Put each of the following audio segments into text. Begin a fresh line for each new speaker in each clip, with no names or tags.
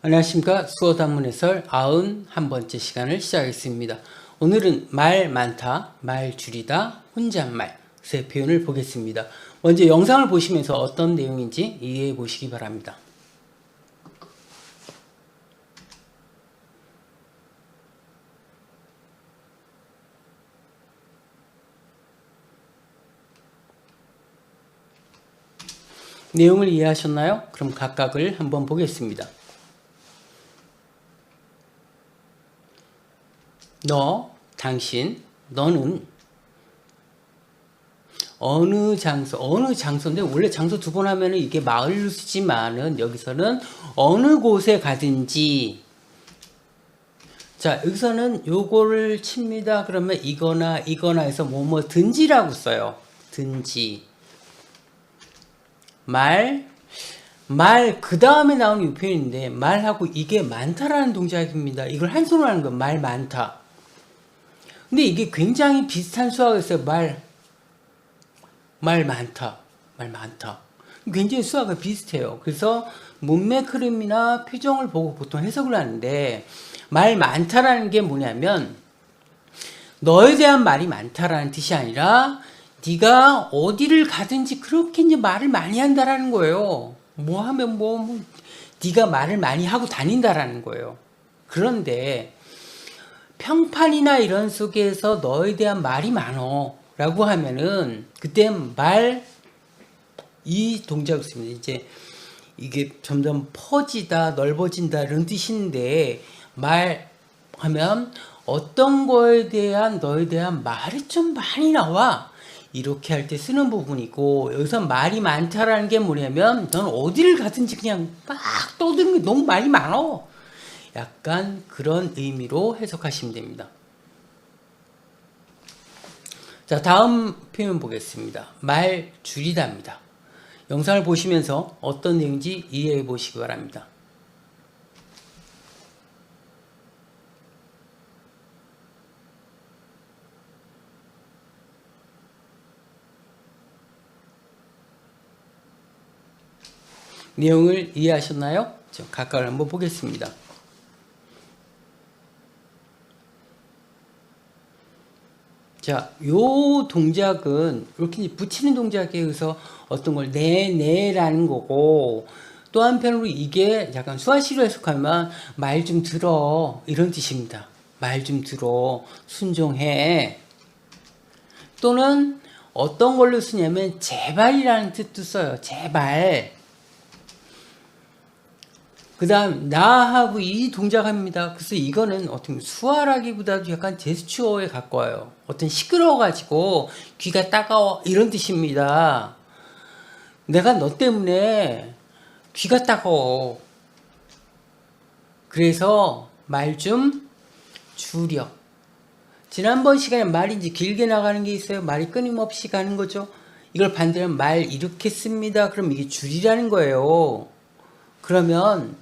안녕하십니까. 수어단문 해설 91번째 시간을 시작하겠습니다. 오늘은 말 많다, 말 줄이다, 혼잣말 세 표현을 보겠습니다. 먼저 영상을 보시면서 어떤 내용인지 이해해 보시기 바랍니다. 내용을 이해하셨나요? 그럼 각각을 한번 보겠습니다. 너, 당신, 너는 어느 장소인데 원래 장소 두 번 하면은 이게 마을로 쓰지만은 여기서는 어느 곳에 가든지. 자, 여기서는 요거를 칩니다. 그러면 이거나 해서 뭐든지라고 써요. 든지. 말 그 다음에 나오는 이 표현인데 말하고 이게 많다라는 동작입니다. 이걸 한 손으로 하는 거 말 많다. 근데 이게 굉장히 비슷한 수학이 있어요. 말 많다. 굉장히 수학이 비슷해요. 그래서 문맥 흐름이나 표정을 보고 보통 해석을 하는데 말 많다라는 게 뭐냐면 너에 대한 말이 많다라는 뜻이 아니라 네가 어디를 가든지 그렇게 이제 말을 많이 한다라는 거예요. 뭐 하면 네가 말을 많이 하고 다닌다라는 거예요. 그런데 평판이나 이런 속에서 너에 대한 말이 많어 라고 하면은 그때 이 동작을 씁니다. 이제 이게 점점 퍼지다 넓어진다 이런 뜻인데 말하면 어떤 거에 대한 너에 대한 말이 좀 많이 나와 이렇게 할 때 쓰는 부분이고, 여기서 말이 많다라는 게 뭐냐면 넌 어디를 가든지 그냥 막 떠드는 게 너무 말이 많어, 약간 그런 의미로 해석하시면 됩니다. 자, 다음 표현 보겠습니다. 말 줄이다입니다. 영상을 보시면서 어떤 내용인지 이해해 보시기 바랍니다. 내용을 이해하셨나요? 각각을 한번 보겠습니다. 자, 요 동작은 이렇게 붙이는 동작에 의해서 어떤 걸 내라는 거고, 또 한편으로 이게 약간 수화시로 해석하면 말 좀 들어 이런 뜻입니다. 말 좀 들어, 순종해. 또는 어떤 걸로 쓰냐면 제발이라는 뜻도 써요. 제발. 그 다음 나하고 이 동작합니다. 그래서 이거는 어떻게 수화라기보다도 약간 제스처에 가까워요. 어떤 시끄러워가지고 귀가 따가워 이런 뜻입니다. 내가 너 때문에 귀가 따가워. 그래서 말 좀 줄여. 지난번 시간에 말이 이제 길게 나가는 게 있어요. 말이 끊임없이 가는 거죠. 이걸 반대로 말 이렇게 씁니다. 그럼 이게 줄이라는 거예요. 그러면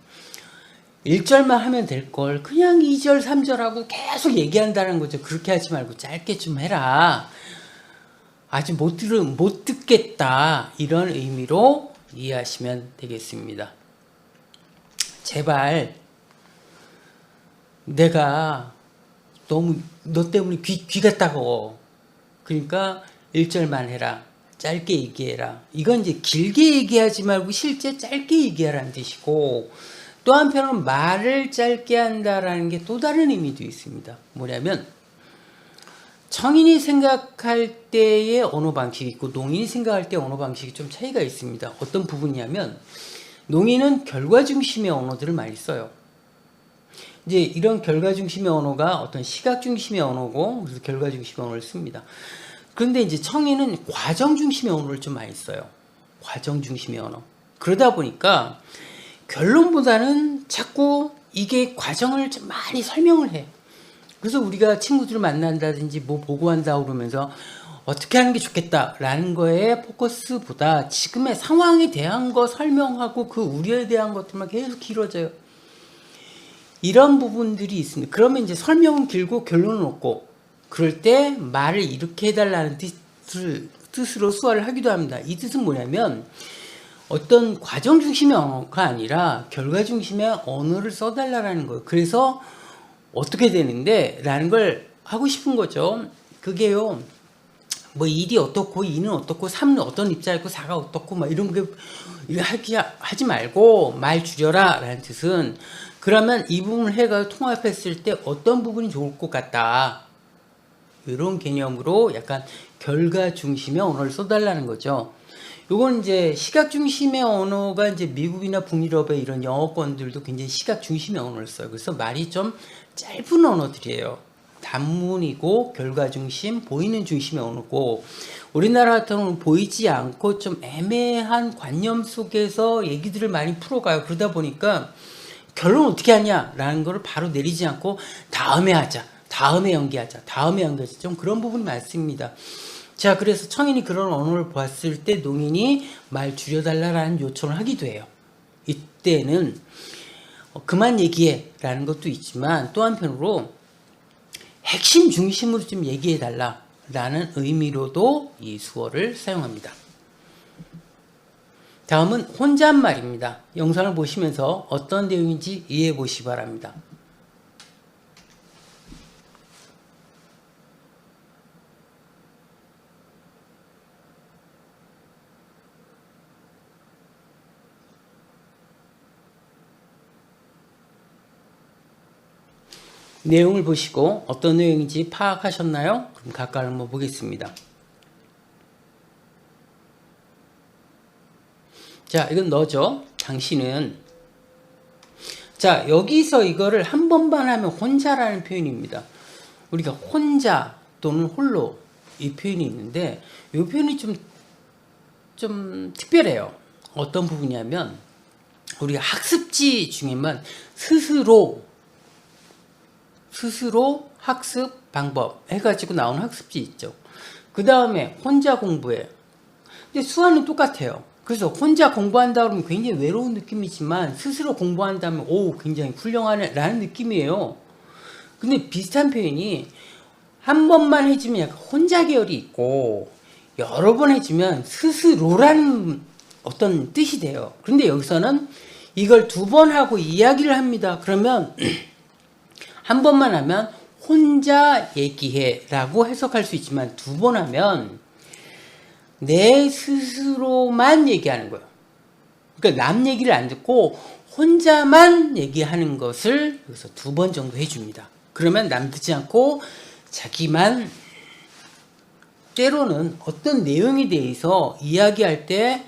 1절만 하면 될 걸 그냥 2절, 3절 하고 계속 얘기한다는 거죠. 그렇게 하지 말고 짧게 좀 해라. 아직 못 듣겠다. 이런 의미로 이해하시면 되겠습니다. 제발 내가 너무 너 때문에 귀가 따가워. 그러니까 1절만 해라. 짧게 얘기해라. 이건 이제 길게 얘기하지 말고 실제 짧게 얘기하라는 뜻이고, 또 한편으로는 말을 짧게 한다라는 게 또 다른 의미도 있습니다. 뭐냐면 청인이 생각할 때의 언어 방식이 있고 농인이 생각할 때의 언어 방식이 좀 차이가 있습니다. 어떤 부분이냐면 농인은 결과 중심의 언어들을 많이 써요. 이제 이런 결과 중심의 언어가 어떤 시각 중심의 언어고, 그래서 결과 중심의 언어를 씁니다. 그런데 이제 청인은 과정 중심의 언어를 좀 많이 써요. 과정 중심의 언어. 그러다 보니까 결론보다는 자꾸 이게 과정을 좀 많이 설명을 해. 그래서 우리가 친구들을 만난다든지 뭐 보고한다 그러면서 어떻게 하는 게 좋겠다라는 거에 포커스보다 지금의 상황에 대한 거 설명하고 그 우려에 대한 것들만 계속 길어져요. 이런 부분들이 있습니다. 그러면 이제 설명은 길고 결론은 없고, 그럴 때 말을 이렇게 해달라는 뜻으로 수화를 하기도 합니다. 이 뜻은 뭐냐면 어떤 과정 중심의 언어가 아니라 결과 중심의 언어를 써달라는 거예요. 그래서 어떻게 되는데 라는 걸 하고 싶은 거죠. 그게요, 뭐 1이 어떻고 2는 어떻고 3은 어떤 입자이고 4가 어떻고 막 이런 게 하지 말고 말 줄여라 라는 뜻은, 그러면 이 부분을 해가 통합했을 때 어떤 부분이 좋을 것 같다, 이런 개념으로 약간 결과 중심의 언어를 써달라는 거죠. 요건 이제 시각 중심의 언어가 이제 미국이나 북유럽의 이런 영어권들도 굉장히 시각 중심의 언어를 써요. 그래서 말이 좀 짧은 언어들이에요. 단문이고 결과 중심, 보이는 중심의 언어고, 우리나라 같은 경우는 보이지 않고 좀 애매한 관념 속에서 얘기들을 많이 풀어가요. 그러다 보니까 결론 어떻게 하냐라는 거를 바로 내리지 않고 다음에 하자, 다음에 연기하자, 다음에 연기하자, 좀 그런 부분이 많습니다. 자, 그래서 청인이 그런 언어를 보았을 때 농인이 말 줄여달라는 요청을 하기도 해요. 이때는 그만 얘기해 라는 것도 있지만, 또 한편으로 핵심 중심으로 좀 얘기해 달라 라는 의미로도 이 수어를 사용합니다. 다음은 혼잣말입니다. 영상을 보시면서 어떤 내용인지 이해해 보시기 바랍니다. 내용을 보시고 어떤 내용인지 파악하셨나요? 그럼 가까이 한번 보겠습니다. 자, 이건 너죠. 당신은. 자, 여기서 이거를 한 번만 하면 혼자라는 표현입니다. 우리가 혼자 또는 홀로 이 표현이 있는데, 이 표현이 좀 특별해요. 어떤 부분이냐면, 우리가 학습지 중에만 스스로 학습 방법 해가지고 나오는 학습지 있죠. 그 다음에 혼자 공부해. 근데 수화는 똑같아요. 그래서 혼자 공부한다 그러면 굉장히 외로운 느낌이지만, 스스로 공부한다면 오, 굉장히 훌륭하네 라는 느낌이에요. 근데 비슷한 표현이 한 번만 해주면 약간 혼자 계열이 있고, 여러 번 해주면 스스로라는 어떤 뜻이 돼요. 그런데 여기서는 이걸 2번 하고 이야기를 합니다. 그러면 한 번만 하면 혼자 얘기해 라고 해석할 수 있지만, 2번 하면 내 스스로만 얘기하는 거예요. 그러니까 남 얘기를 안 듣고 혼자만 얘기하는 것을 여기서 2번 정도 해줍니다. 그러면 남 듣지 않고 자기만, 때로는 어떤 내용에 대해서 이야기할 때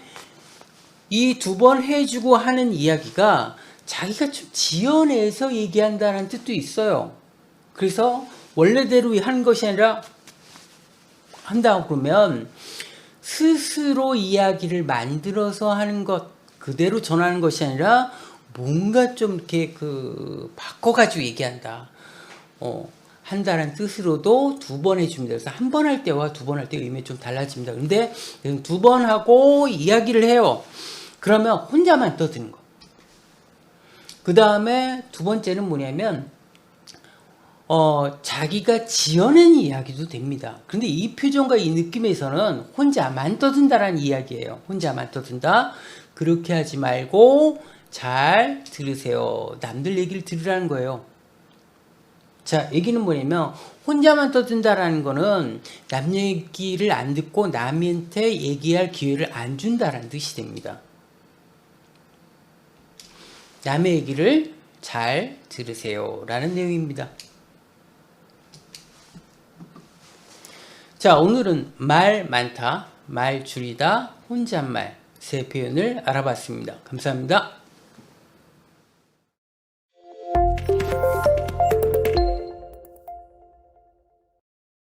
이 2번 해주고 하는 이야기가 자기가 좀 지어내서 얘기한다는 뜻도 있어요. 그래서 원래대로 하는 것이 아니라, 한다고 그러면 스스로 이야기를 만들어서 하는 것, 그대로 전하는 것이 아니라 뭔가 좀 이렇게 바꿔가지고 얘기한다, 한다는 뜻으로도 2번 해줍니다. 그래서 한 번 할 때와 2번 할 때 의미가 좀 달라집니다. 근데 2번 하고 이야기를 해요. 그러면 혼자만 떠드는 거. 그 다음에 2번째는 뭐냐면, 자기가 지어낸 이야기도 됩니다. 그런데 이 표정과 이 느낌에서는 혼자만 떠든다라는 이야기예요. 혼자만 떠든다. 그렇게 하지 말고 잘 들으세요. 남들 얘기를 들으라는 거예요. 자, 얘기는 뭐냐면, 혼자만 떠든다라는 거는 남 얘기를 안 듣고 남한테 얘기할 기회를 안 준다라는 뜻이 됩니다. 남의 얘기를 잘 들으세요 라는 내용입니다. 자, 오늘은 말 많다, 말 줄이다, 혼잣말 세 표현을 알아봤습니다. 감사합니다.